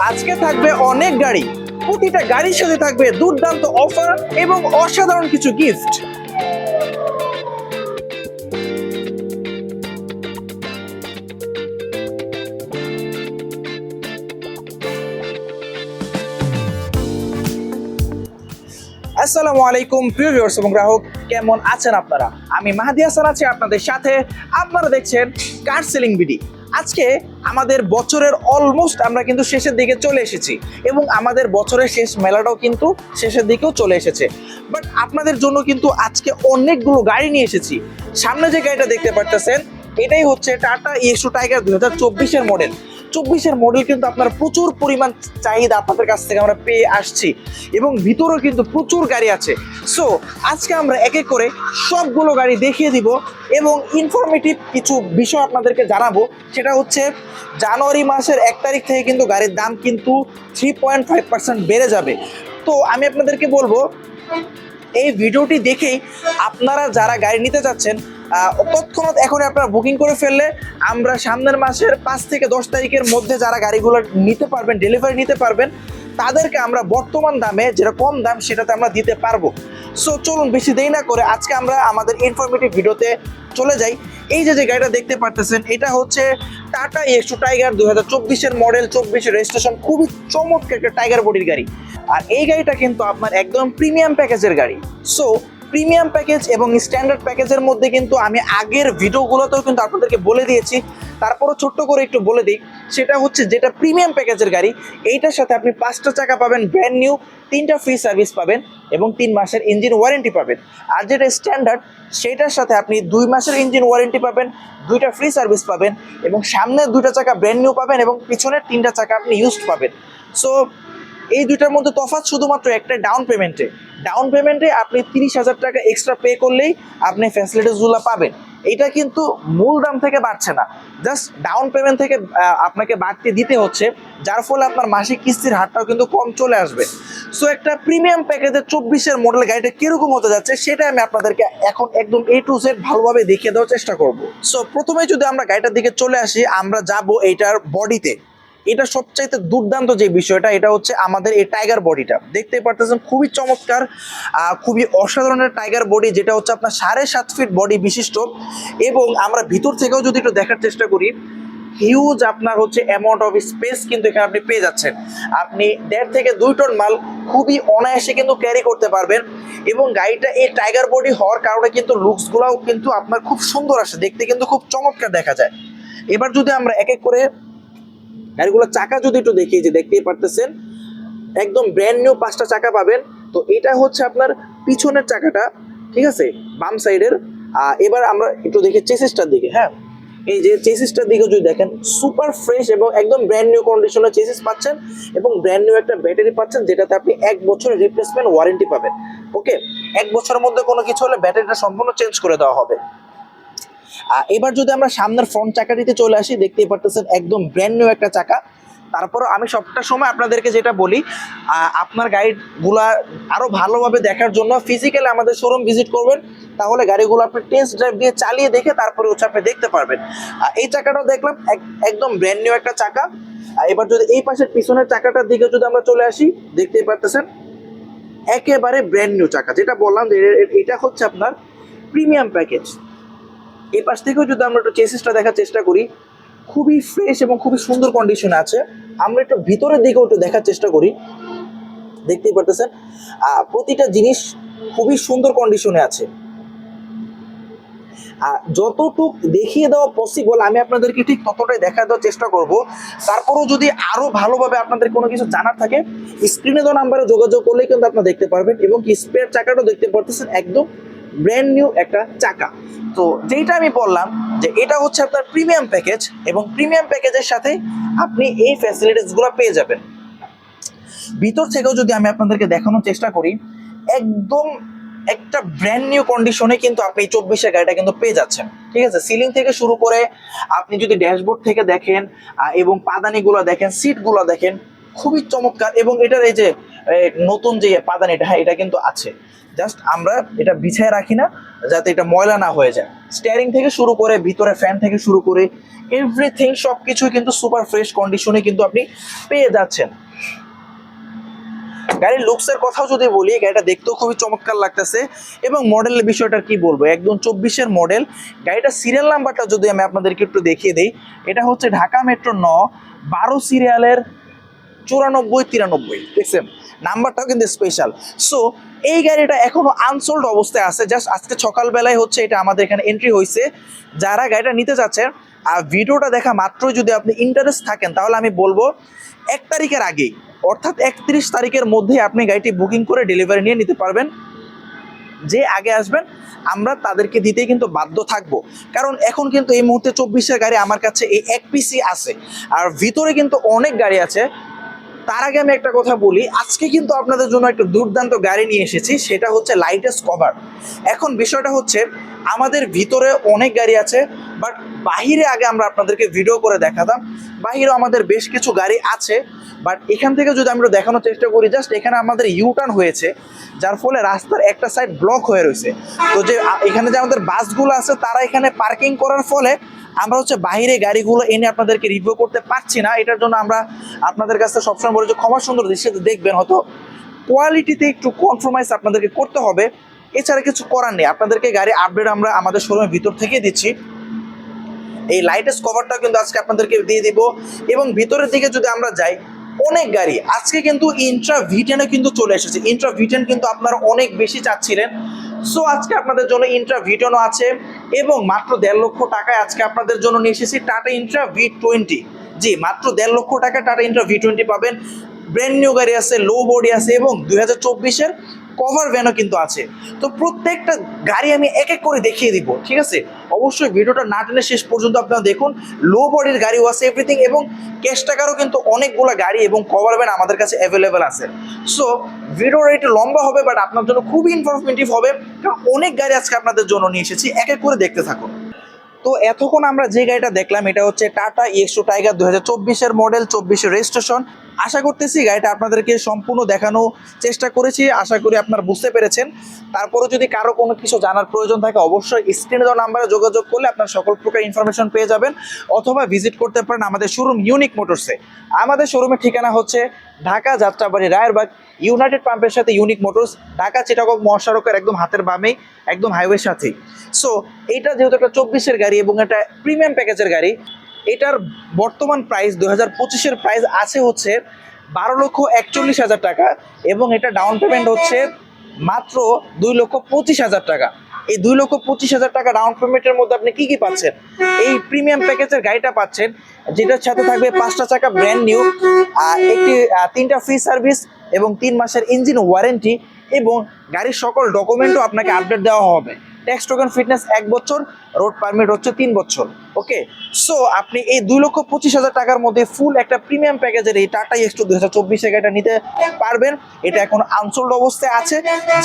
আজকে থাকবে অনেক গাড়ি, প্রতিটা গাড়ির সাথে থাকবে দুর্দান্ত অফার এবং অসাধারণ কিছু গিফট। আসসালামু আলাইকুম প্রিয় ভিউয়ার্স এবং গ্রাহক, কেমন আছেন আপনারা? আমি মাহাদি হাসান আছি আপনাদের সাথে। আপনারা দেখছেন কার সেলিং বিডি। আজকে আমাদের বছরের অলমোস্ট আমরা কিন্তু শেষের দিকে চলে এসেছি এবং আমাদের বছরের শেষ মেলাটাও কিন্তু শেষের দিকেও চলে এসেছে। বাট আপনাদের জন্য কিন্তু আজকে অনেকগুলো গাড়ি নিয়ে এসেছি। সামনে যে গাড়িটা দেখতে পারতেছেন এটাই হচ্ছে টাটা ইএক্সও টাইগার 2024-এর মডেল। 24-এর মডেল কিন্তু আপনার প্রচুর পরিমাণ চাহিদা আপনাদের কাছ থেকে আমরা পেয়ে আসছি এবং ভিতরেও কিন্তু প্রচুর গাড়ি আছে। সো আজকে আমরা এক এক করে সবগুলো গাড়ি দেখিয়ে দিব এবং ইনফরমেটিভ কিছু বিষয় আপনাদেরকে জানাবো। সেটা হচ্ছে জানুয়ারি মাসের 1 তারিখ থেকে কিন্তু গাড়ির দাম কিন্তু 3.5% বেড়ে যাবে। তো আমি আপনাদেরকে বলবো এই ভিডিওটি দেখেই আপনারা যারা গাড়ি নিতে যাচ্ছেন তৎক্ষণাৎ এখন আপনারা বুকিং করে ফেললে আমরা সামনের মাসের 5 থেকে 10 তারিখের মধ্যে যারা গাড়িগুলো নিতে পারবেন, ডেলিভারি নিতে পারবেন, তাদেরকে আমরা বর্তমান দামে যেটা কম দাম সেটাতে আমরা দিতে পারবো। সো চলুন বেশি দেরি না করে আজকে আমরা আমাদের ইনফরমেটিভ ভিডিওতে চলে যাই। এই যে গাড়িটা দেখতে পারতেছেন এটা হচ্ছে টাটা ইএক্সও টাইগার 2024-এর মডেল, 24-এর রেজিস্ট্রেশন। খুবই চমৎকার একটা টাইগার বডির গাড়ি। আর এই গাড়িটা কিন্তু আপনার একদম প্রিমিয়াম প্যাকেজের গাড়ি। সো প্রিমিয়াম প্যাকেজ এবং স্ট্যান্ডার্ড প্যাকেজের মধ্যে কিন্তু আমি আগের ভিডিওগুলোতেও কিন্তু আপনাদেরকে বলে দিয়েছি, তারপরও ছোট্ট করে একটু বলে দিই। সেটা হচ্ছে যেটা প্রিমিয়াম প্যাকেজের গাড়ি, এইটার সাথে আপনি 5টা চাকা পাবেন ব্র্যান্ড নিউ, 3টা ফ্রি সার্ভিস পাবেন এবং 3 মাসের ইঞ্জিন ওয়ারেন্টি পাবেন। আর যেটা স্ট্যান্ডার্ড সেটার সাথে আপনি 2 মাসের ইঞ্জিন ওয়ারেন্টি পাবেন, 2টা ফ্রি সার্ভিস পাবেন এবং সামনের 2টা চাকা ব্র্যান্ড নিউ পাবেন এবং পিছনের 3টা চাকা আপনি ইউজড পাবেন। সো এই দুইটার মধ্যে তফাৎ শুধুমাত্র একটা, ডাউন পেমেন্টে আপনি 30,000 টাকা এক্সট্রা পে করলেই আপনি ফ্যাসিলিটিসগুলো পাবেন। এটা কিন্তু মূল দাম থেকে বাড়ছে না, জাস্ট ডাউন পেমেন্ট থেকে আপনাকে বাড়তি দিতে হচ্ছে, যার ফলে আপনার মাসিক কিস্তির হারটাও কিন্তু কম চলে আসবে। সো একটা প্রিমিয়াম প্যাকেজের 24-এর মডেল গাড়িটা কিরকম হতে যাচ্ছে সেটা আমি আপনাদেরকে এখন একদম A to Z ভালোভাবে দেখিয়ে দেওয়ার চেষ্টা করব। সো প্রথমে যদি আমরা গাড়িটার দিকে চলে আসি, আমরা যাব এইটার বডিতে। এটা সবচাইতে দুর্দান্ত যে বিষয়টা, এটা হচ্ছে আমাদের এই টাইগার বডিটা দেখতে পারতেছেন, খুবই চমৎকার, খুবই অসাধারণের টাইগার বডি, যেটা হচ্ছে আপনার 7.5 ফিট বডি বিশিষ্ট। এবং আমরা ভিতর থেকেও যদি একটু দেখার চেষ্টা করি, হিউজ আপনার হচ্ছে অ্যামাউন্ট অফ স্পেস কিন্তু এখানে আপনি পেয়ে যাচ্ছেন। আপনি 1.5 থেকে 2 টন মাল খুবই অনায়াসে কিন্তু ক্যারি করতে পারবেন। এবং গাড়িটা এই টাইগার বডি হওয়ার কারণে কিন্তু লুকসগুলোও কিন্তু আপনার খুব সুন্দর আসে, দেখতে কিন্তু খুব চমৎকার দেখা যায়। এবার যদি আমরা এক এক করে গাড়িগুলোর চাকা যদি একটু দেখি, যে দেখতেই পারতেছেন একদম ব্র্যান্ড নিউ 5টা চাকা পাবেন। তো এটা হচ্ছে আপনার পিছনের চাকাটা, ঠিক আছে, বাম সাইডের। এবার আমরা একটু দেখি চেসিসটার দিকে। হ্যাঁ, এই যে চেসিসটার দিকে যদি দেখেন, সুপার ফ্রেশ এবং একদম ব্র্যান্ড নিউ কন্ডিশনের চেসিস পাচ্ছেন এবং ব্র্যান্ড নিউ একটা ব্যাটারি পাচ্ছেন, যেটাতে আপনি 1 বছরের রিপ্লেসমেন্ট ওয়ারেন্টি পাবেন। ওকে, 1 বছরের মধ্যে কোনো কিছু হলে ব্যাটারিটা সম্পূর্ণ চেঞ্জ করে দেওয়া হবে। এবার যদি আমরা সামনের ফ্রন্ট চাকাটিতে চলে আসি, দেখতেই পারতেছেন একদম ব্র্যান্ড নিউ একটা চাকা। তারপরও আমি সবটা সময় আপনাদেরকে যেটা বলি, আপনার গাড়িগুলা আরও ভালোভাবে দেখার জন্য ফিজিক্যালি আমাদের শোরুম ভিজিট করবেন, তাহলে গাড়িগুলো আপনি টেস্ট ড্রাইভ দিয়ে চালিয়ে দেখে তারপরে হচ্ছে আপনি দেখতে পারবেন। এই চাকাটাও দেখলাম একদম ব্র্যান্ড নিউ একটা চাকা। এবার যদি এই পাশের পিছনের চাকাটার দিকে যদি আমরা চলে আসি, দেখতেই পারতেছেন একেবারে ব্র্যান্ড নিউ চাকা, যেটা বললাম যে এটা হচ্ছে আপনার প্রিমিয়াম প্যাকেজ। এই পাশ থেকেও যদি আমরা একটু চেসিসটা দেখার চেষ্টা করি, খুবই ফ্রেশ এবং খুবই সুন্দর কন্ডিশনে আছে। আমরা একটু ভিতরের দিকেও একটু দেখার চেষ্টা করি, দেখতেই পারতেছেন প্রতিটা জিনিস খুবই সুন্দর কন্ডিশনে আছে। যতটুকু দেখিয়ে দেওয়া পসিবল আমি আপনাদেরকে ঠিক ততটাই দেখা দেওয়ার চেষ্টা করব। তারপরেও যদি আরও ভালোভাবে আপনাদের কোনো কিছু জানার থাকে, স্ক্রিনে দেওয়া নাম্বারে যোগাযোগ করলেই কিন্তু আপনারা দেখতে পারবেন। এবং কি স্পেয়ার চাকাটাও দেখতে পারতেছেন একদম ব্র্যান্ড নিউ একটা চাকা। তো যেটা আমি বললাম যে এটা হচ্ছে আপনার প্রিমিয়াম প্যাকেজ এবং প্রিমিয়াম প্যাকেজের সাথে আপনি এই ফ্যাসিলিটিসগুলো পেয়ে যাবেন। ভিতর থেকেও যদি আমি আপনাদেরকে দেখানোর চেষ্টা করি, একদম একটা ব্র্যান্ড নিউ কন্ডিশনে কিন্তু আপনি 24-এর গাড়িটা কিন্তু পেয়ে যাচ্ছেন। ঠিক আছে, সিলিং থেকে শুরু করে আপনি যদি ড্যাশবোর্ড থেকে দেখেন এবং পাদানিগুলো দেখেন, সিটগুলো দেখেন, খুবই চমৎকার। এবং এটার এই যে নতুন যে পাদানিটা, হ্যাঁ এটা কিন্তু আছে। জাস্ট আমরা এটা বিছায় রাখি না যাতে এটা ময়লা না হয়ে যায়। স্টিয়ারিং থেকে শুরু করে ভিতরে ফ্যান থেকে শুরু করে এভরিথিং সবকিছু কিন্তু সুপার ফ্রেশ কন্ডিশনে কিন্তু আপনি পেয়ে যাচ্ছেন। গাড়ির লুকসের কথাও যদি বলি, গাড়িটা দেখতেও খুবই চমৎকার লাগতেছে। এবং মডেলের বিষয়টা কি বলবো, একদম 24-এর মডেল। গাড়িটার সিরিয়াল নাম্বারটা যদি আমি আপনাদেরকে একটু দেখিয়ে দিই, এটা হচ্ছে ঢাকা মেট্রো 9 12 সিরিয়ালের 9493। দেখছেন নাম্বারটাও কিন্তু স্পেশাল। সো এই গাড়িটা এখনো আনসোল্ড অবস্থায় আছে। জাস্ট আজকে সকালবেলায় হচ্ছে এটা আমাদের এখানে এন্ট্রি হয়েছে। যারা গাড়িটা নিতে যাচ্ছেন আর ভিডিওটা দেখা মাত্রই যদি আপনি ইন্টারেস্ট থাকেন, তাহলে আমি বলবো 1 তারিখের আগেই, অর্থাৎ 31 তারিখের মধ্যেই আপনি গাড়িটি বুকিং করে ডেলিভারি নিয়ে নিতে পারবেন। যে আগে আসবেন আমরা তাদেরকে দিতেই কিন্তু বাধ্য থাকবো, কারণ এখন কিন্তু এই মুহূর্তে 24-এর গাড়ি আমার কাছে এই এক পিসি আছে, আর ভিতরে কিন্তু অনেক গাড়ি আছে। তার আগে আমি একটা কথা বলি, আজকে কিন্তু আপনাদের জন্য একটা দুর্দান্ত গাড়ি নিয়ে এসেছি, সেটা হচ্ছে লাইটেস্ট কভার। এখন বিষয়টা হচ্ছে আমাদের ভিতরে অনেক গাড়ি আছে, বাট বাহিরে আগে আমরা আপনাদেরকে ভিডিও করে দেখাতাম। বাহিরেও আমাদের বেশ কিছু গাড়ি আছে, বাট এখান থেকে যদি আমরা দেখানোর চেষ্টা করি, জাস্ট এখানে আমাদের ইউটার্ন হয়েছে, যার ফলে রাস্তার একটা সাইড ব্লক হয়ে রয়েছে। তো যে এখানে যে আমাদের বাসগুলো আছে তারা এখানে পার্কিং করার ফলে আমরা হচ্ছে বাইরে গাড়িগুলো এনে আপনাদেরকে রিভিউ করতে পারছি না। এটার জন্য আমরা আপনাদের কাছে সবসময় বলি যে ক্ষমা সুন্দর দৃশ্যে দেখবেন, হয়তো কোয়ালিটিতে একটু কম্প্রোমাইজ আপনাদেরকে করতে হবে, এছাড়া কিছু করার নেই। আপনাদেরকে গাড়ি আপডেট আমরা আমাদের শোরুমের ভিতর থেকে দিচ্ছি। এই লাইটেস্ট কভারটাও কিন্তু আজকে আপনাদেরকে দিয়ে দিব। এবং ভিতরের দিকে যদি আমরা যাই, অনেক গাড়ি আজকে কিন্তু ইন্ট্রা ভিটেনও কিন্তু চলে এসেছে। ইন্ট্রা ভিটেন কিন্তু আপনারা অনেক বেশি চাচ্ছিলেন, সো আজকে আপনাদের জন্য ইন্ট্রা ভিটেনও আছে। এবং মাত্র 1.5 লক্ষ টাকায় আজকে আপনাদের জন্য নিয়ে এসেছি টাটা ইন্ট্রা V20। জি, মাত্র 1.5 লক্ষ টাকা টাটা ইন্ট্রা V20 পাবেন। ব্র্যান্ড নিউ গাড়ি আছে, লো বডি আছে, এবং 2024-এর কভার ভ্যানও কিন্তু আছে। তো প্রত্যেকটা গাড়ি আমি এক এক করে দেখিয়ে দিব, ঠিক আছে? অবশ্যই ভিডিওটা না টেনে শেষ পর্যন্ত আপনারা দেখুন। লো বডির গাড়িও আছে এভরিথিং, এবং ক্যাশ টাকারও কিন্তু অনেকগুলো গাড়ি এবং কভার ভ্যান আমাদের কাছে অ্যাভেলেবেল আছে। সো ভিডিওটা একটু লম্বা হবে, বাট আপনার জন্য খুবই ইনফরমেটিভ হবে, কারণ অনেক গাড়ি আজকে আপনাদের জন্য নিয়ে এসেছি। এক এক করে দেখতে থাকুন। তো এতক্ষণ আমরা যে গাড়িটা দেখলাম, এটা হচ্ছে টাটা EX2 টাইগার 2024-এর মডেল, 24-এর রেজিস্ট্রেশন। আশা করতেছি গাড়িটা আপনাদেরকে সম্পূর্ণ দেখানোর চেষ্টা করেছি, আশা করি আপনারা বুঝতে পেরেছেন। তারপরেও যদি কারো কোনো কিছু জানার প্রয়োজন থাকে, অবশ্যই স্ক্রিনে দেওয়া নাম্বারে যোগাযোগ করলে আপনার সকল প্রকার ইনফরমেশন পেয়ে যাবেন, অথবা ভিজিট করতে পারেন আমাদের শোরুম ইউনিক মোটরসে। আমাদের শোরুমের ঠিকানা হচ্ছে ঢাকা যাত্রাবাড়ি রায়েরবাগ ইউনাইটেড পাম্পের সাথে ইউনিক মোটরস, ঢাকা চিটাগং মহাসড়কের একদম হাতের বামেই, একদম হাইওয়ের সাথেই। সো এটা যেহেতু একটা 24-এর গাড়ি এবং এটা প্রিমিয়াম প্যাকেজের গাড়ি, এটার বর্তমান প্রাইস 2025-এর প্রাইস আছে হচ্ছে 12,41,000 টাকা, এবং এটা ডাউন পেমেন্ট হচ্ছে মাত্র 2,25,000 টাকা। এই 2,25,000 টাকা ডাউন পেমেন্টের মধ্যে আপনি কি কি পাচ্ছেন? এই প্রিমিয়াম প্যাকেজের গাড়িটা পাচ্ছেন, যেটার সাথে থাকবে 5টা চাকা ব্র্যান্ড নিউ, একটি 3টা ফ্রি সার্ভিস, এবং 3 মাসের ইঞ্জিন ওয়ারেন্টি, এবং গাড়ির সকল ডকুমেন্টও আপনাকে আপডেট দেওয়া হবে। ট্যাক্স টোকেন ফিটনেস 1 বছর, রোড পারমিট হচ্ছে 3 বছর। ওকে, সো আপনি এই 2,25,000 টাকার মধ্যে ফুল একটা প্রিমিয়াম প্যাকেজের এই টাটা EX2 2024 গাড়িটা নিতে পারবেন। এটা এখন আনসোল্ড অবস্থায় আছে,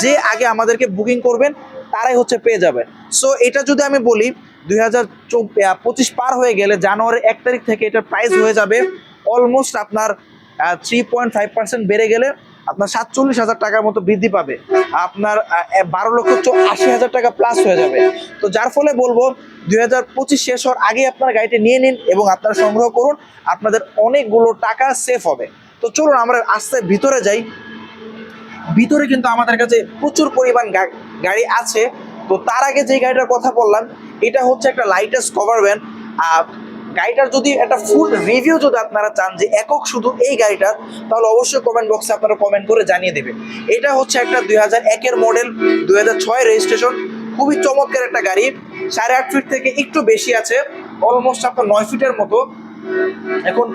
যে আগে আমাদেরকে বুকিং করবেন তারাই হচ্ছে পেয়ে যাবেন। সো এটা যদি আমি বলি 2025 পার হয়ে গেলে জানুয়ারি 1 তারিখ থেকে এটার প্রাইস হয়ে যাবে অলমোস্ট আপনার 3.5% বেড়ে গেলে আপনার 47,000 টাকার মতো বৃদ্ধি পাবে, আপনার 12,80,000 টাকা প্লাস হয়ে যাবে। তো যার ফলে বলবো 2025 শেষ হওয়ার আগে আপনার গাড়িটা নিয়ে নিন এবং আপনারা সংগ্রহ করুন, আপনাদের অনেকগুলো টাকা সেভ হবে। তো চলুন আমরা আস্তে ভিতরে যাই। ভিতরে কিন্তু আমাদের কাছে প্রচুর পরিমাণ গাড়ি আছে। তো তার আগে যে গাড়িটার কথা বললাম, এটা হচ্ছে একটা লাইটেস্ট কভার ভ্যান। গাড়িটার যদি একটা ফুল রিভিউ যদি আপনারা চান যে একক শুধু এই গাড়িটার, তাহলে অবশ্যই কমেন্ট বক্সে আপনারা কমেন্ট করে জানিয়ে দেবেন। এটা হচ্ছে একটা 2001-এর মডেল, 2006 রেজিস্ট্রেশন, খুবই চমৎকার একটা গাড়ি। 8.5 ফিট থেকে একটু বেশি আছে, অলমোস্ট আপনার 9 ফিটের মতো। এখন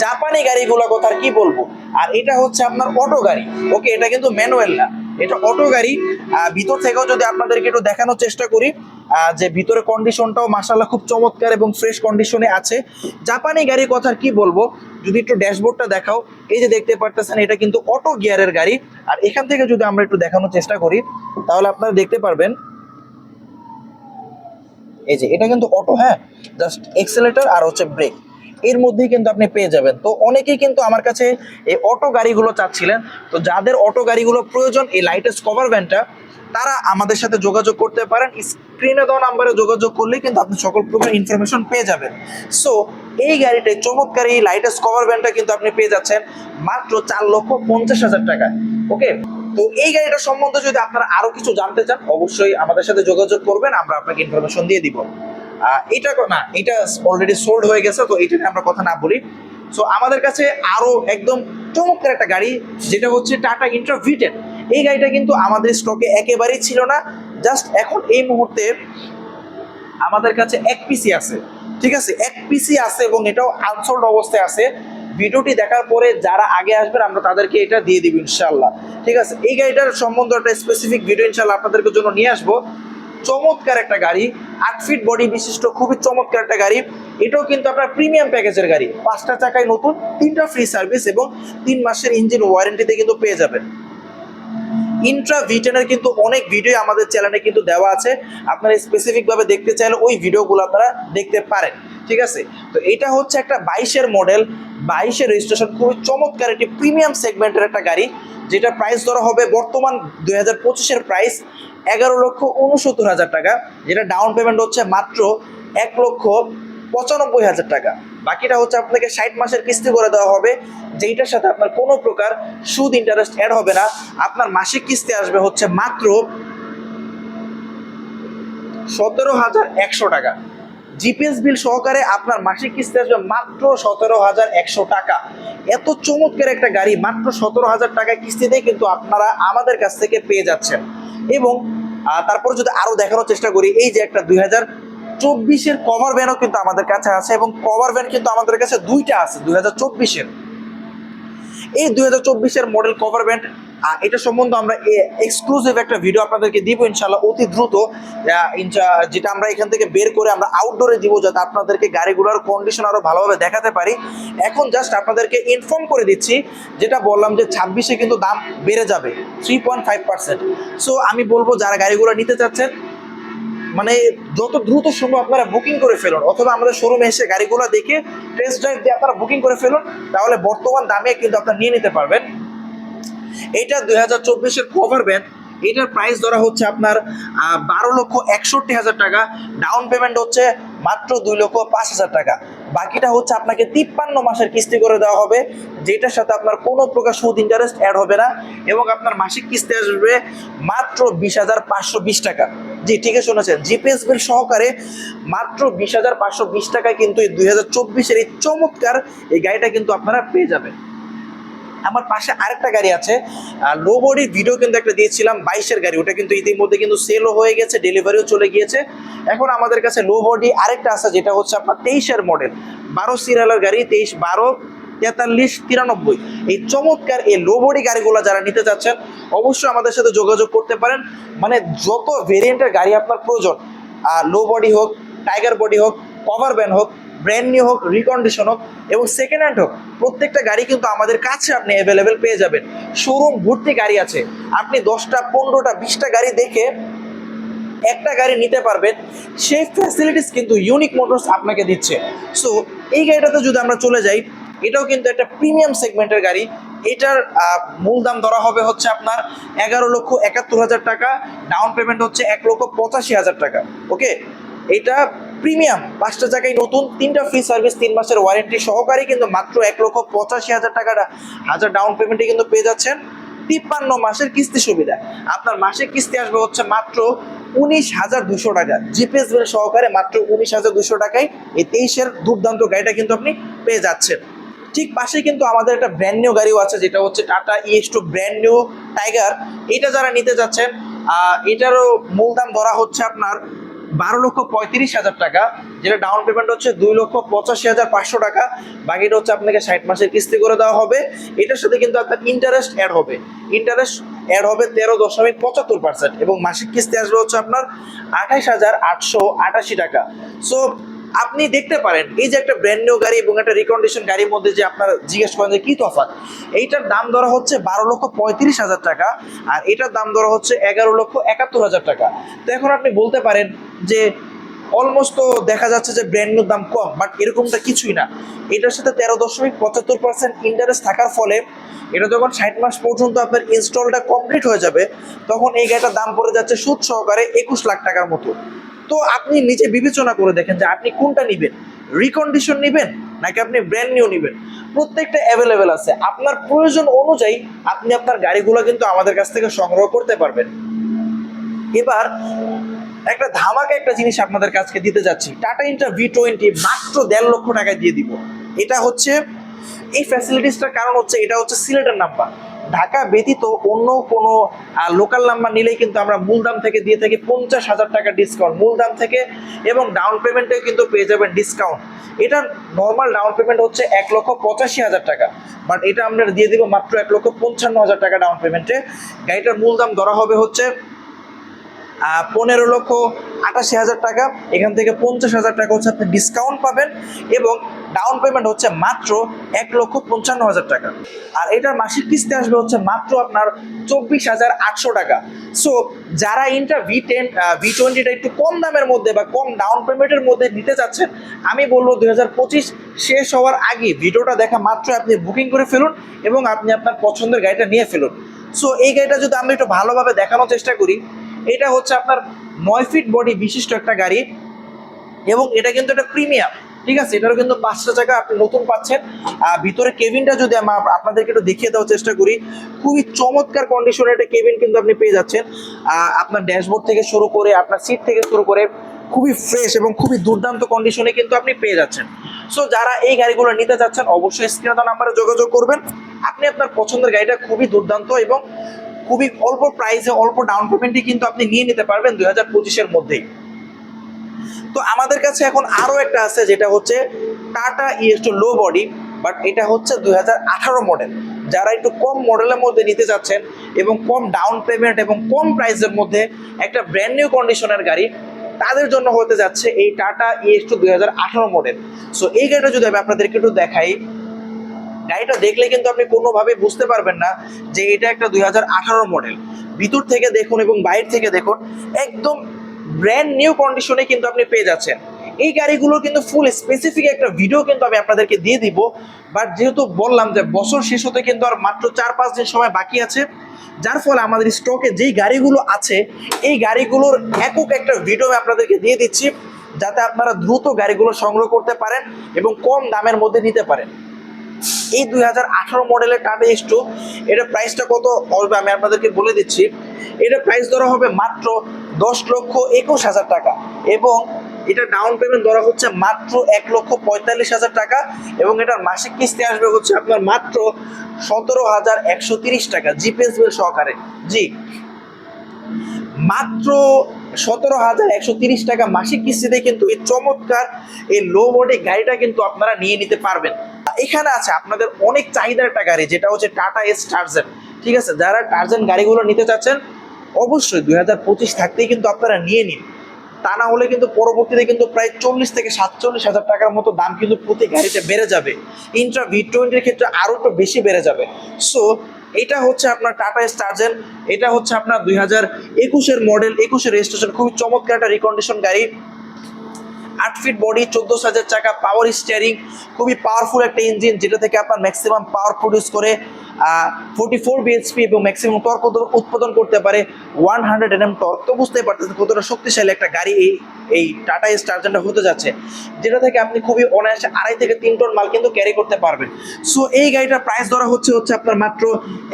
জাপানি গাড়িগুলো কথা আর কি বলবো। আর এটা হচ্ছে আপনার অটো গাড়ি, ওকে, এটা কিন্তু ম্যানুয়াল না, এটা অটো গাড়ি। ভিতর থেকেও যদি আপনাদেরকে একটু দেখানোর চেষ্টা করি, যে ভিতরে কন্ডিশনটাও মাশাআল্লাহ খুব চমৎকার এবং ফ্রেশ কন্ডিশনে আছে। জাপানি গাড়ির কথা আর কি বলবো, যদি একটু ড্যাশবোর্ডটা দেখাও, এই যে দেখতে পারতেছেন এটা কিন্তু অটো গিয়ারের গাড়ি। আর এখান থেকে যদি আমরা একটু দেখানোর চেষ্টা করি, তাহলে আপনারা দেখতে পারবেন এই যে এটা কিন্তু অটো, হ্যাঁ, জাস্ট এক্সেলেটর আর হচ্ছে ব্রেক, এর মধ্যেই কিন্তু আপনি পেয়ে যাবেন। তো অনেকেই কিন্তু আমার কাছে এই অটো গাড়িগুলো চাচ্ছিলেন, তো যাদের অটো গাড়িগুলো প্রয়োজন এই লাইটেস্ট কভার ভ্যানটা, তারা আমাদের সাথে যোগাযোগ করতে পারেন। স্ক্রিনে দেওয়া নাম্বারে যোগাযোগ করলে কিন্তু আপনি সকল প্রকার ইনফরমেশন পেয়ে যাবেন। সো এই গাড়িটাই চমৎকার এই লাইটেস্ট কভার ভ্যানটা কিন্তু আপনি পেয়ে যাচ্ছেন মাত্র 4,50,000 টাকায়। ওকে, তো এই গাড়িটা সম্বন্ধে যদি আপনারা আরো কিছু জানতে চান অবশ্যই আমাদের সাথে যোগাযোগ করবেন, আমরা আপনাকে ইনফরমেশন দিয়ে দিব। এটা না, এটা অলরেডি সোল্ড হয়ে গেছে, তো এটা নিয়ে আমরা কথা না বলি। সো আমাদের কাছে আরো একদম চমৎকার একটা গাড়ি যেটা হচ্ছে টাটা ইন্ট্রা V10। এই গাড়িটা কিন্তু আমাদের স্টকে একেবারেই ছিল না, জাস্ট এখন এই মুহূর্তে আমাদের কাছে এক পিসি আছে। ঠিক আছে, এক পিসি আছে এবং এটাও আনসোল্ড অবস্থায় আছে। ভিডিওটি দেখার পরে যারা আগে আসবেন আমরা তাদেরকে এটা দিয়ে দিব ইনশাল্লাহ। ঠিক আছে, এই গাড়িটার সম্বন্ধে একটা স্পেসিফিক ভিডিও ইনশাল্লাহ আপনাদেরকে জন্য নিয়ে আসবো। চমৎকার একটা গাড়ি, 8 ফিট বডি বিশিষ্ট খুবই চমৎকার একটা গাড়ি। এটাও কিন্তু আপনার প্রিমিয়াম প্যাকেজের গাড়ি, 5টা চাকায় নতুন, 3টা ফ্রি সার্ভিস এবং 3 মাসের ইঞ্জিন ওয়ারেন্টিতে কিন্তু পেয়ে যাবেন। ইন্ট্রা V10 এর কিন্তু অনেক ভিডিও আমাদের চ্যানেলে কিন্তু দেওয়া আছে, আপনারা স্পেসিফিক ভাবে দেখতে চাইলে ওই ভিডিওগুলো আপনারা দেখতে পারেন। ঠিক আছে, তো এটা হচ্ছে একটা 22-এর মডেল, 22-এর রেজিস্ট্রেশন, খুবই চমৎকার একটি প্রিমিয়াম সেগমেন্টের একটা গাড়ি, যেটা প্রাইস ধরা হবে বর্তমান 2025-এর প্রাইস 11,69,000 টাকা, যেটা ডাউন পেমেন্ট হচ্ছে মাত্র 1,95,000 টাকা। বাকিটা হচ্ছে আপনাকে 60 মাসের কিস্তি করে দেওয়া হবে, যেইটার সাথে আপনার কোনো প্রকার সুদ ইন্টারেস্ট অ্যাড হবে না। আপনার মাসিক কিস্তি আসবে হচ্ছে মাত্র 17,100 টাকা। জিপিএস বিল সহকারে আপনার মাসিক কিস্তি আসবে মাত্র 17,100 টাকা। এত চমৎকার একটা গাড়ি মাত্র 17,000 টাকা কিস্তিতে কিন্তু আপনারা আমাদের কাছ থেকে পেয়ে যাচ্ছেন। এবং তারপর যদি আরো দেখানোর চেষ্টা করি, এই যে একটা 2024-এর কভার ভ্যানও কিন্তু আমাদের কাছে আছে, এবং কভার ভ্যান কিন্তু আমাদের কাছে দুইটা আছে 2024-এর। এই 2024-এর মডেল কভার ভ্যান, এটা সম্বন্ধে আমরা এক্সক্লুসিভ একটা ভিডিও আপনাদেরকে দিব ইনশাল্লাহ অতি দ্রুত, যেটা আমরা এখান থেকে বের করে আমরা আউটডোরে দিব, যাতে আপনাদেরকে গাড়িগুলোর কন্ডিশন আরো ভালোভাবে দেখাতে পারি। এখন জাস্ট আপনাদেরকে ইনফর্ম করে দিচ্ছি, যেটা বললাম যে 26-এ কিন্তু দাম বেড়ে যাবে 3.5%। সো আমি বলবো যারা গাড়িগুলো নিতে চাচ্ছেন মানে যত দ্রুত সম্ভব আপনারা বুকিং করে ফেলুন, অথবা আমাদের শোরুমে এসে গাড়িগুলো দেখে টেস্ট ড্রাইভ দিয়ে আপনারা বুকিং করে ফেলুন, তাহলে বর্তমান দামে কিন্তু আপনারা নিয়ে নিতে পারবেন। এইটা 2024-এর কভার ভ্যান, এটার প্রাইস ধরা হচ্ছে আপনার 12,61,000 টাকা, ডাউন পেমেন্ট হচ্ছে মাত্র 2,05,000 টাকা। বাকিটা হচ্ছে আপনাকে 53 মাসের কিস্তি করে দেওয়া হবে, যেটার সাথে আপনার কোনো প্রকার সুদ ইন্টারেস্ট অ্যাড হবে না, এবং আপনার মাসিক কিস্তি আসবে মাত্র 20,520 টাকা। জি ঠিক আছে, শুনেছেন, জিপিএস বিল সহকারে মাত্র 20,520 টাকায় কিন্তু এই 2024-এর এই চমৎকার এই গাড়িটা কিন্তু আপনারা পেয়ে যাবেন। আমার পাশে আরেকটা গাড়ি আছে, লো বডির ভিডিও কিন্তু একটা দিয়েছিলাম 22-এর গাড়ি, ওটা কিন্তু ইতিমধ্যে কিন্তু সেলও হয়ে গেছে, ডেলিভারিও চলে গিয়েছে। এখন আমাদের কাছে লো বডি আরেকটা আছে, যেটা হচ্ছে আপনার 23-এর মডেল, 12 সিরিয়ালের গাড়ি, 23-12-43-93। এই চমৎকার এই লো বডি গাড়িগুলো যারা নিতে চাচ্ছেন অবশ্যই আমাদের সাথে যোগাযোগ করতে পারেন। মানে যত ভেরিয়েন্টের গাড়ি আপনার প্রয়োজন, লো বডি হোক, টাইগার বডি হোক, কভার ভ্যান হোক, ব্র্যান্ড নিউ হোক, রিকন্ডিশন হোক এবং সেকেন্ড হ্যান্ড হোক, প্রত্যেকটা গাড়ি কিন্তু আমাদের কাছে আপনি অ্যাভেলেবেল পেয়ে যাবেন। শোরুম ভর্তি গাড়ি আছে, আপনি 10টা 15টা 20টা গাড়ি দেখে একটা গাড়ি নিতে পারবেন, সেই ফ্যাসিলিটিস কিন্তু ইউনিক মোটরস আপনাকে দিচ্ছে। সো এই গাড়িটাতে যদি আমরা চলে যাই, এটাও কিন্তু একটা প্রিমিয়াম সেগমেন্টের গাড়ি। এটার মূল দাম ধরা হবে হচ্ছে আপনার 11,71,000 টাকা, ডাউন পেমেন্ট হচ্ছে 1,85,000 টাকা। ওকে, এটা প্রিমিয়াম, 5টা জায়গায় নতুন, 3টা ফ্রি সার্ভিস, 3 মাসের ওয়ারেন্টি সহকারে কিন্তু মাত্র 1,85,000 টাকা ডাউন পেমেন্টে কিন্তু পেয়ে যাচ্ছেন। 53 মাসের কিস্তি সুবিধা, আপনার মাসিক কিস্তি আসবে হচ্ছে মাত্র 19,200 টাকা, জিপিএস বিল সহকারে মাত্র 19,200 টাকায় এই 23-এর দুর্দান্ত গাড়িটা কিন্তু আপনি পেয়ে যাচ্ছেন। ঠিক পাশে কিন্তু আমাদের একটা ব্র্যান্ড নিউ গাড়িও আছে, যেটা হচ্ছে Tata EX2 brand new tiger. এটা যারা নিতে যাচ্ছেন, এটারও মূল দাম ধরা হচ্ছে আপনার 12,35,000 টাকা, যেটা ডাউন পেমেন্ট হচ্ছে 2,85,500 টাকা। বাকিটা হচ্ছে আপনাকে 60 মাসের কিস্তি করে দেওয়া হবে। এটার সাথে কিন্তু আপনার ইন্টারেস্ট অ্যাড হবে, 13.75%, এবং মাসিক কিস্তি আসবে হচ্ছে আপনার 28,888 টাকা। সো আপনি দেখতে পারেন, এই যে একটা ব্র্যান্ড নিউ গাড়ি এবং একটা রিকন্ডিশন গাড়ির মধ্যে যে আপনারা জিজ্ঞেস করেন যে কি তফাৎ, এইটার দাম ধরা হচ্ছে 12,35,000 টাকা, আর এটার দাম ধরা হচ্ছে 11,71,000 টাকা। তো এখন আপনি বলতে পারেন যে অলমোস্ট তো দেখা যাচ্ছে যে ব্র্যান্ড নিউ দাম কম, বাট এরকমটা কিছুই না। এটার সাথে 13.75% ইন্টারেস্ট থাকার ফলে এটা যখন 60 মাস পর্যন্ত আপনার ইনস্টলটা কমপ্লিট হয়ে যাবে, তখন এই গাড়িটার দাম পড়ে যাচ্ছে সুদ সহকারে 21 লাখ টাকার মতো। তো আপনি নিজে বিবেচনা করে দেখেন যে আপনি কোনটা নেবেন, রিকন্ডিশন নেবেন নাকি আপনি ব্র্যান্ড নিউ নেবেন। প্রত্যেকটা অ্যাভেলেবেল আছে, আপনার প্রয়োজন অনুযায়ী আপনি আপনার গাড়িগুলো কিন্তু আমাদের কাছ থেকে সংগ্রহ করতে পারবেন। এবার একটা ধামাকা একটা জিনিস আপনাদের কাছে দিতে যাচ্ছি, টাটা ইন্ট্রা V20 মাত্র 1.5 লক্ষ টাকায় দিয়ে দিব। এটা হচ্ছে এই ফ্যাসিলিটিসটার কারণ হচ্ছে এটা হচ্ছে সিলেটের নাম্বার, ঢাকা ব্যতীত অন্য কোনো লোকাল নাম্বার নিলেই কিন্তু আমরা মূল দাম থেকে দিয়ে থাকি 50,000 টাকা ডিসকাউন্ট মূল দাম থেকে, এবং ডাউন পেমেন্টেও কিন্তু পেয়ে যাবেন ডিসকাউন্ট। এটার নর্মাল ডাউন পেমেন্ট হচ্ছে 1,85,000 টাকা, বাট এটা আমরা দিয়ে দিব মাত্র 1,55,000 টাকা ডাউন পেমেন্টে। গাড়িটার মূল দাম ধরা হবে হচ্ছে 15,88,000 টাকা, এখান থেকে 50,000 টাকা হচ্ছে আপনি ডিসকাউন্ট পাবেন, এবং ডাউন পেমেন্ট হচ্ছে মাত্র 1,55,000 টাকা। আর এটার মাসিক কিস্তি আসবে হচ্ছে মাত্র আপনার 24,800 টাকা। সো যারা ইন্ট্রা V20টা একটু কম দামের মধ্যে বা কম ডাউন পেমেন্টের মধ্যে নিতে চাচ্ছেন, আমি বলবো 2025 শেষ হওয়ার আগে ভিডিওটা দেখা মাত্র আপনি বুকিং করে ফেলুন এবং আপনি আপনার পছন্দের গাড়িটা নিয়ে ফেলুন। সো এই গাড়িটা যদি আমরা একটু ভালোভাবে দেখানোর চেষ্টা করি, এটা হচ্ছে আপনার 9 ফিট বডি বিশিষ্ট একটা গাড়ি, এবং এটা কিন্তু একটা প্রিমিয়াম, ঠিক আছে। এটারও কিন্তু 5টা চাকা আপনি নতুন পাচ্ছেন। ভিতরে কেবিনটা যদি আমরা আপনাদেরকে একটু দেখিয়ে দেওয়ার চেষ্টা করি, খুবই চমৎকার কন্ডিশনের একটা কেবিন কিন্তু আপনি পেয়ে যাচ্ছেন। আপনার ড্যাশবোর্ড থেকে শুরু করে আপনার সিট থেকে শুরু করে খুবই ফ্রেশ এবং খুবই দুর্দান্ত কন্ডিশনে কিন্তু আপনি পেয়ে যাচ্ছেন। সো যারা এই গাড়িগুলো নিতে চাচ্ছেন অবশ্যই স্ক্রিনে দেওয়া নাম্বারে যোগাযোগ করবেন। আপনি আপনার পছন্দের গাড়িটা খুবই দুর্দান্ত এবং খুবই অল্প প্রাইসে অল্প ডাউন পেমেন্টে কিন্তু আপনি নিয়ে নিতে পারবেন 2025-এর মধ্যেই। তো আমাদের কাছে এখন আরও একটা আছে, যেটা হচ্ছে Tata ES low body, but এটা হচ্ছে 2018 মডেল। যারা একটু কম মডেলের মধ্যে নিতে চাচ্ছেন এবং কম ডাউন পেমেন্ট এবং কম প্রাইসের মধ্যে একটা ব্র্যান্ড নিউ কন্ডিশনের গাড়ি, তাদের জন্য হতে যাচ্ছে এই টাটা ইএস 2018 মডেল। সো এই গাড়িটা যদি আমি আপনাদেরকে একটু দেখাই, গাড়িটা দেখলে কিন্তু আপনি কোনোভাবে বুঝতে পারবেন না যে এটা একটা 2018 মডেল। ভিতর থেকে দেখুন এবং বাইরে থেকে দেখুন, একদম ব্র্যান্ড নিউ কন্ডিশনে কিন্তু আপনি পেয়ে যাচ্ছেন। এই গাড়িগুলো কিন্তু ফুল স্পেসিফিক একটা ভিডিও কিন্তু আমি আপনাদেরকে দিয়ে দিব, বাট যেহেতু বললাম যে বছর শেষ হতে কিন্তু আর মাত্র 4-5 দিন সময় বাকি আছে, যার ফলে আমাদের স্টকে যেই গাড়িগুলো আছে এই গাড়িগুলোর একক একটা ভিডিও আমি আপনাদেরকে দিয়ে দিচ্ছি, যাতে আপনারা দ্রুত গাড়িগুলো সংগ্রহ করতে পারেন এবং কম দামের মধ্যে নিতে পারেন। এই 2018 মডেলের টাটা এস টু, এটার প্রাইসটা কত হবে আমি আপনাদেরকে বলে দিচ্ছি। এটার প্রাইস ধরা হবে মাত্র 10,21,000 টাকা, এবং এটা ডাউন পেমেন্ট ধরা হচ্ছে মাত্র 1,45,000 টাকা, এবং এটার মাসিক কিস্তি আসবে হচ্ছে আপনার মাত্র 17,130 টাকা জিপিএস বিল সহকারে। জি, মাত্র 17,130 টাকা মাসিক কিস্তিতে কিন্তু এই চমৎকার এই লো বডি গাড়িটা কিন্তু আপনারা নিয়ে নিতে পারবেন। এখানে আছে আপনাদের অনেক চাহিদার একটা গাড়ি, যেটা হচ্ছে টাটা এস টার্জেন। ঠিক আছে, যারা টার্জেন গাড়িগুলো নিতে চাচ্ছেন অবশ্যই 2025 থাকতেই কিন্তু আপনারা নিয়ে নিন, তা না হলে কিন্তু পরবর্তীতে কিন্তু প্রায় 40,000-47,000 টাকার মতো দাম কিন্তু প্রতি গাড়িতে বেড়ে যাবে। ইন্ট্রা V20-এর ক্ষেত্রে আরও একটু বেশি বেড়ে যাবে। সো এটা হচ্ছে আপনার টাটা স্টারজেন, এটা হচ্ছে আপনার 2021-এর মডেল, 21-এর রেজিস্ট্রেশন, খুবই চমৎকার একটা রিকন্ডিশন গাড়ি। 8 ফিট বডি, 14,000 চাকা, পাওয়ার স্টিয়ারিং, খুবই পাওয়ারফুল একটা ইঞ্জিন, যেটা থেকে আপনার ম্যাক্সিমাম পাওয়ার প্রডিউস করে 44 bhp এবং ম্যাক্সিমাম টর্ক উৎপাদন করতে পারে 100 Nm টর্ক। তো বুঝতেই পারতেছেন কতটা শক্তিশালী একটা গাড়ি এই টাটা স্টারজেনটা হতে যাচ্ছে, যেটা থেকে আপনি খুবই অনায়াসে 2.5 থেকে 3 টন মাল কিন্তু ক্যারি করতে পারবেন। সো এই গাড়িটার প্রাইস ধরা হচ্ছে আপনার মাত্র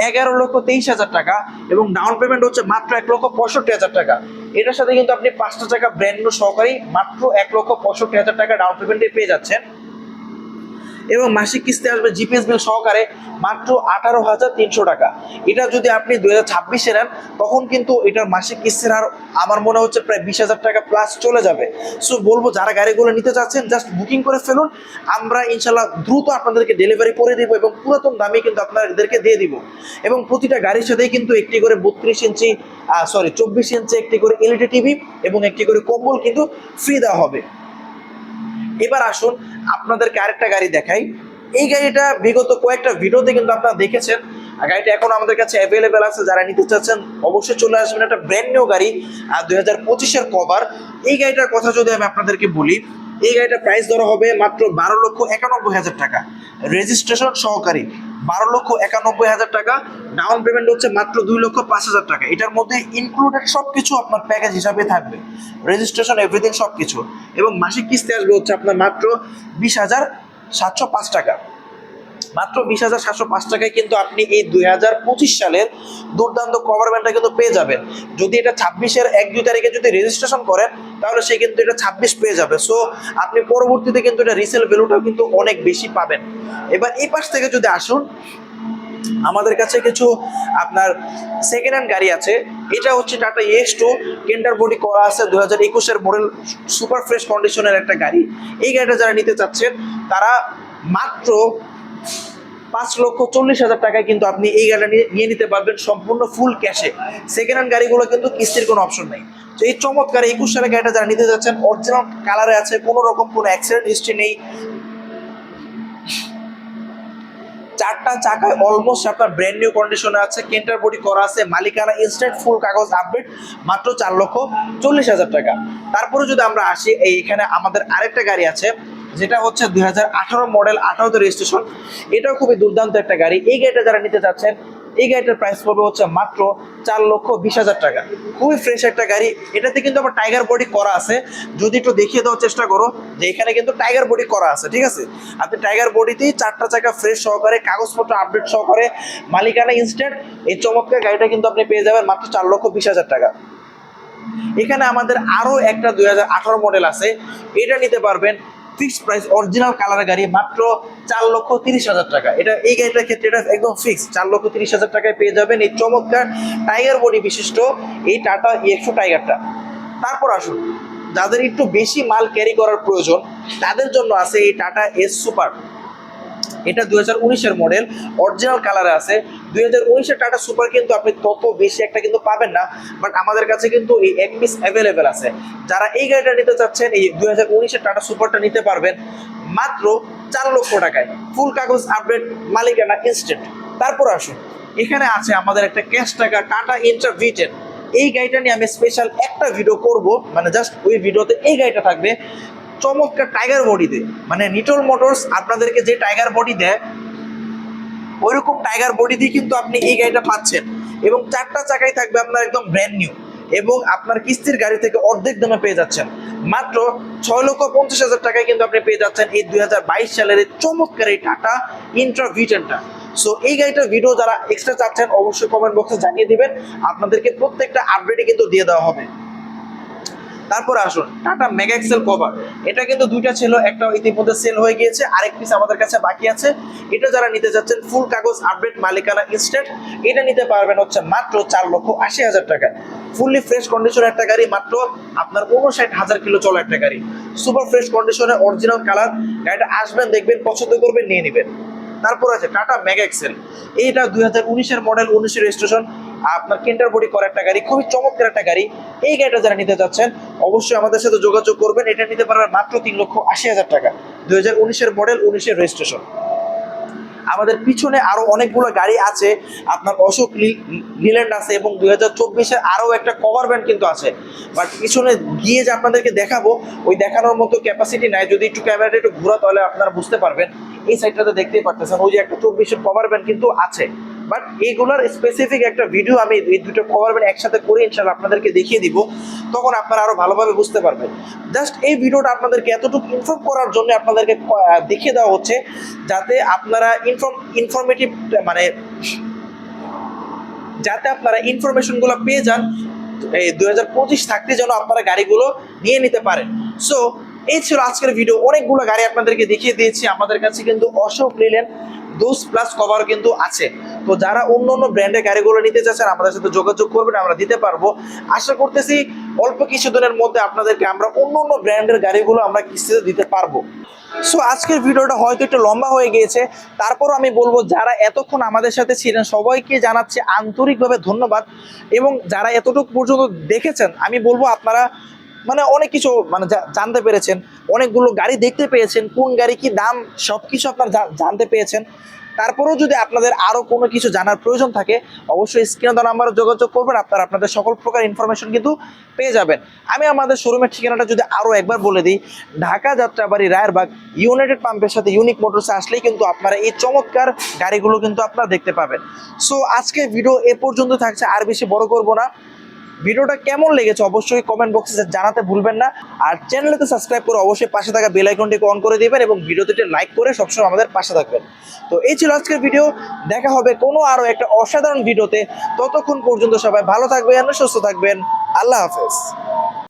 11,23,000 টাকা, এবং ডাউন পেমেন্ট হচ্ছে মাত্র 1,65,000 টাকা। এটার সাথে কিন্তু আপনি 5টা চাকা ব্র্যান্ড নিউ সহকারী মাত্র 1,65,000 টাকা ডাউন পেমেন্টে পেয়ে যাচ্ছেন, এবং মাসিক কিস্তি আসবে জিপিএস বিল সহকারে মাত্র 18,300 টাকা। এটা যদি আপনি 2026-এ নেন তখন কিন্তু এটার মাসিক কিস্তির হার আমার মনে হচ্ছে প্রায় 20,000 টাকা প্লাস চলে যাবে। সো বলবো যারা গাড়িগুলো নিতে চাচ্ছেন জাস্ট বুকিং করে ফেলুন, আমরা ইনশাল্লাহ দ্রুত আপনাদেরকে ডেলিভারি করে দিব এবং পুরাতন দামে কিন্তু আপনাদেরকে দিয়ে দিব। এবং প্রতিটা গাড়ির সাথেই কিন্তু একটি করে 24 ইঞ্চি একটি করে এলইডি টিভি এবং একটি করে কম্বল কিন্তু ফ্রি দেওয়া হবে। এবার আসুন আপনাদেরকে আরেকটা গাড়ি দেখাই। এই গাড়িটা বিগত কয়েকটা ভিডিওতে কিন্তু আপনারা দেখেছেন, গাড়িটা এখন আমাদের কাছে অ্যাভেলেবেল আছে, যারা নিতে চাচ্ছেন অবশ্যই চলে আসবেন। একটা ব্র্যান্ড নিউ গাড়ি, 2025-এর কভার। এই গাড়িটার কথা যদি আমি আপনাদেরকে বলি, এই গাড়িটার প্রাইস ধরা হবে মাত্র 12,91,000 টাকা, রেজিস্ট্রেশন সহকারী 12,91,000 টাকা। ডাউন পেমেন্ট হচ্ছে মাত্র 2,05,000 টাকা। এটার মধ্যে ইনক্লুডেড সব কিছু আপনার প্যাকেজ হিসাবে থাকবে, রেজিস্ট্রেশন এভরিথিং সব কিছু। এবং মাসিক কিস্তি আসবে হচ্ছে আপনার মাত্র 20,705 টাকা। মাত্র 20,705 টাকায় কিন্তু আপনি এই 2025 সালের দুর্দান্ত কভার ভ্যানটা কিন্তু পেয়ে যাবেন। যদি এটা 26-এর 1-2 তারিখে যদি রেজিস্ট্রেশন করেন, তাহলে সে কিন্তু এটা 26 পেয়ে যাবে। সো আপনি পরবর্তীতে কিন্তু এটা রিসেল ভ্যালুটাও কিন্তু অনেক বেশি পাবেন। এবার এই পাশ থেকে যদি আসুন, আমাদের কাছে কিছু আপনার সেকেন্ড হ্যান্ড গাড়ি আছে। এটা হচ্ছে টাটা EX2, কেন্টার বডি করা আছে, 2021-এর মডেল, সুপার ফ্রেশ কন্ডিশনের একটা গাড়ি। এই গাড়িটা যারা নিতে চাচ্ছেন তারা মাত্র 5,40,000 টাকায় কিন্তু আপনি এই গাড়িটা নিয়ে নিতে পারবেন সম্পূর্ণ ফুল ক্যাশে। সেকেন্ড হ্যান্ড গাড়িগুলো কিন্তু কিস্তির কোনো অপশন নেই। তো এই চমৎকার 21 সালের গাড়িটা যারা নিতে যাচ্ছেন, অরিজিনাল কালারে আছে, কোনো রকম কোনো অ্যাক্সিডেন্ট হিস্ট্রি নেই, চারটা চাকায় অলমোস্ট আপনার ব্র্যান্ড নিউ কন্ডিশনে আছে, কেন্টার বডি করা আছে, মালিকানা ইনস্ট্যান্ট, ফুল কাগজ আপডেট, মাত্র 4,40,000 টাকা। তারপরে যদি আমরা আসি, এখানে আমাদের আরেকটা গাড়ি আছে, যেটা হচ্ছে 2018 মডেল, 18তে রেজিস্ট্রেশন। এটাও খুবই দুর্দান্ত একটা গাড়ি। এই গাড়িটা যারা নিতে চাচ্ছেন, এই গাড়িটার প্রাইস পড়বে হচ্ছে মাত্র 4,20,000 টাকা। খুবই ফ্রেশ একটা গাড়ি। এটাতে কিন্তু আবার টাইগার বডি করা আছে। যদি একটু দেখিয়ে দেওয়ার চেষ্টা করো যে এখানে কিন্তু টাইগার বডি করা আছে, ঠিক আছে? আপনি টাইগার বডিতেই চারটা চাকা ফ্রেশ সহকারে, কাগজপত্র আপডেট সহকারে, মালিকানা ইনস্ট্যান্ট, এই চমৎকার গাড়িটা কিন্তু আপনি পেয়ে যাবেন মাত্র 4,20,000 টাকা। এখানে আমাদের আরো একটা 2018 মডেল আছে, এটা নিতে পারবেন ফিক্সড প্রাইস, অরিজিনাল কালারের গাড়ি, মাত্র 4,30,000 টাকা। এটা এই গাড়িটার ক্ষেত্রে এটা একদম ফিক্স, 4,30,000 টাকায় পেয়ে যাবেন এই চমৎকার টাইগার বডি বিশিষ্ট এই টাটা EX2 টাইগারটা। তারপর আসুন, যাদের একটু বেশি মাল ক্যারি করার প্রয়োজন, তাদের জন্য আছে এই টাটা এস সুপার। এটা 2019-এর মডেল, অরিজিনাল কালারে আছে। 2019-এর টাটা সুপার কিন্তু আপনি তত বেশি একটা কিন্তু পাবেন না, বাট আমাদের কাছে কিন্তু এই এক পিস অ্যাভেলেবেল আছে। যারা এই গাড়িটা নিতে চাচ্ছেন, এই 2019-এর টাটা সুপারটা নিতে পারবেন মাত্র 4 লক্ষ টাকায়, ফুল কাগজ আপডেট, মালিকানা ইনস্ট্যান্ট। তারপর আসুন, এখানে আছে আমাদের একটা ক্যাশ টাকা টাটা ইন্ট্রা V10। এই গাড়িটা নিয়ে আমি স্পেশাল একটা ভিডিও করব, মানে জাস্ট ওই ভিডিওতে এই গাড়িটা থাকবে চমৎকার টাইগার বডিতে। মানে নিটল মোটরস আপনাদেরকে যে টাইগার বডি দেয়, ওইরকম টাইগার বডি দিয়ে কিন্তু আপনি এই গাড়িটা পাচ্ছেন। এবং চারটা চাকাই থাকবে আপনার একদম ব্র্যান্ড নিউ, এবং আপনার কিস্তির গাড়ি থেকে অর্ধেক দামে পেয়ে যাচ্ছেন মাত্র 6,50,000 টাকায় কিন্তু আপনি পেয়ে যাচ্ছেন এই 2022 সালের এই চমৎকার এই টাটা ইন্ট্রা V10টা। সো এই গাড়িটার ভিডিও যারা এক্সট্রা চাচ্ছেন, অবশ্যই কমেন্ট বক্সে জানিয়ে দিবেন, আপনাদেরকে প্রত্যেকটা আপডেটে কিন্তু দিয়ে দেওয়া হবে। তারপর আসুন, টাটা মেগা এক্সেল কভার। এটা কিন্তু দুইটা ছিল, একটা ইতিমধ্যে সেল হয়ে গিয়েছে, আরেক পিস আমাদের কাছে বাকি আছে। এটা যারা নিতে যাচ্ছেন, ফুল কাগজ আপডেট, মালিকানা ইনস্ট্যান্ট, এটা নিতে পারবেন হচ্ছে মাত্র 4,80,000 টাকা। ফুললি ফ্রেশ কন্ডিশনের একটা গাড়ি, মাত্র আপনার 59,000 কিলো চলা একটা গাড়ি, সুপার ফ্রেশ কন্ডিশনে, অরিজিনাল কালার। গাড়িটা আসবেন, দেখবেন, পছন্দ করবেন, নিয়ে নেবেন। তারপর আছে টাটা মেগা এক্সেল। এইটা 2019-এর মডেল, 19-এর রেজিস্ট্রেশন, আপনার কেন্টার বডি করা একটা গাড়ি, খুবই চমৎকার একটা গাড়ি। এই গাড়িটা যারা নিতে চাচ্ছেন, অবশ্যই আমাদের সাথে যোগাযোগ করবেন। এটা নিতে পারবেন মাত্র 3,80,000 টাকা, 2019-এর মডেল, 19-এর রেজিস্ট্রেশন। আমাদের পিছনে আরো অনেকগুলো গাড়ি আছে, আপনার অশোক লিল্যান্ড আছে, এবং 2024-এর আরো একটা কভার ভ্যান কিন্তু আছে। বাট পিছনে গিয়ে যে আপনাদেরকে দেখাবো, ওই দেখানোর মতো ক্যাপাসিটি নাই। যদি একটু ক্যামেরাটা একটু ঘোরা, তাহলে আপনারা বুঝতে পারবেন। এই সাইডটাতে দেখতেই পারতেছেন, ওই যে একটা 24-এর কভার ভ্যান কিন্তু আছে। বাট এইগুলোর স্পেসিফিক একটা ভিডিও আমি এই দুটো কভার ভ্যান একসাথে করে ইনশাআল্লাহ আপনাদেরকে দেখিয়ে দিব, তখন আপনারা আরো ভালোভাবে বুঝতে পারবেন। জাস্ট এই ভিডিওটা আপনাদেরকে এতটুকু ইনফর্ম করার জন্য আপনাদেরকে দেখিয়ে দেওয়া হচ্ছে, যাতে আপনারা ইনফরমেটিভ, মানে যাতে আপনারা ইনফরমেশনগুলো পেয়ে যান, এই 2025 থাকতে যেন আপনারা গাড়িগুলো নিয়ে নিতে পারেন। সো এই ছিল আজকের ভিডিও। অনেকগুলো গাড়ি আপনাদেরকে দেখিয়ে দিয়েছি। আমাদের কাছে কিন্তু অশোক লিল্যান্ড 2+ কভার কিন্তু আছে। তো যারা অন্য অন্য ব্র্যান্ডের গাড়িগুলো নিতে চাচ্ছেন, আমাদের সাথে যোগাযোগ করবেন, আমরা দিতে পারবো। আশা করতেছি অল্প কিছুদিনের মধ্যে আপনাদেরকে আমরা অন্য অন্য ব্র্যান্ডের গাড়িগুলো আমরা কিস্তিতে দিতে পারবো। সো আজকের ভিডিওটা হয়তো একটু লম্বা হয়ে গিয়েছে, তারপরও আমি বলবো যারা এতক্ষণ আমাদের সাথে ছিলেন সবাইকে জানাচ্ছি আন্তরিকভাবে ধন্যবাদ। এবং যারা এতটুকু পর্যন্ত দেখেছেন, আমি বলবো আপনারা মানে অনেক কিছু মানে জানতে পেরেছেন, অনেকগুলো গাড়ি দেখতে পেয়েছেন, কোন গাড়ি কি দাম সব কিছু আপনারা জানতে পেয়েছেন। তারপরেও যদি আপনাদের আরও কোনো কিছু জানার প্রয়োজন থাকে অবশ্যই স্ক্রিনে দেওয়া নাম্বারে যোগাযোগ করবেন, আপনারা আপনাদের সকল প্রকার ইনফরমেশন কিন্তু পেয়ে যাবেন। আমি আমাদের শোরুমের ঠিকানাটা যদি আরও একবার বলে দিই, ঢাকা যাত্রাবাড়ি রায়েরবাগ ইউনাইটেড পাম্পের সাথে ইউনিক মোটরসে আসলেই কিন্তু আপনারা এই চমৎকার গাড়িগুলো কিন্তু আপনারা দেখতে পাবেন। সো আজকে ভিডিও এ পর্যন্ত থাকছে, আর বেশি বড় করব না। ভিডিওটা কেমন লেগেছে অবশ্যই কমেন্ট বক্সে জানাতে ভুলবেন না, আর চ্যানেলকে সাবস্ক্রাইব করে অবশ্যই পাশে থাকা বেল আইকনটিকে অন করে দিবেন এবং ভিডিওতে লাইক করে সবসময় আমাদের পাশে থাকবেন। তো এই ছিল আজকের ভিডিও, দেখা হবে কোনো আরও একটা অসাধারণ ভিডিওতে। ততক্ষণ পর্যন্ত সবাই ভালো থাকবেন, সুস্থ থাকবেন, আল্লাহ হাফেজ।